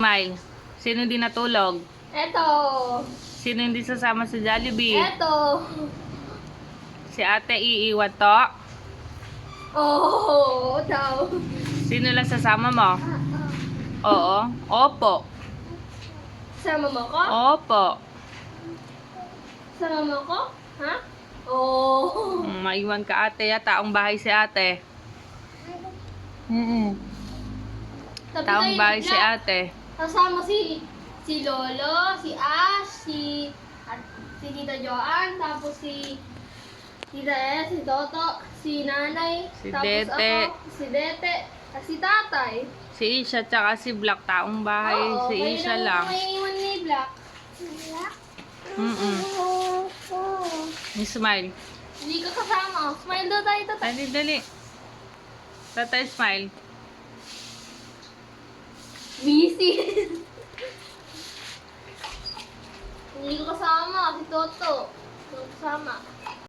Smile. Sino hindi natulog? Eto. Sino hindi sasama sa Jollibee? Eto. Si ate iiwan to? Oh, daw. Sino lang sasama mo? Oo. Opo. Sama mo ko? Opo. Sama mo ko? Ha? Oh. Maiwan ka ate. Taong bahay si ate. Tapi Taong kayo bahay si bigla. ate. Kasama si Lolo, si Ash, si Tita Joanne, tapos si Tita si Toto, si Nanay, Si tapos Dete. ako, si Dete, at si Tatay. Si Isha tsaka si Black. Taong bahay Oo, si kayo Isha lang. May iwan ni Black. Black? Ni Smile. Hindi ka kasama. Smile daw tayo, Tatay. Dali, dali. Tatay Smile. Busy. Hindi ko kasama, si Toto. Hindi ko kasama.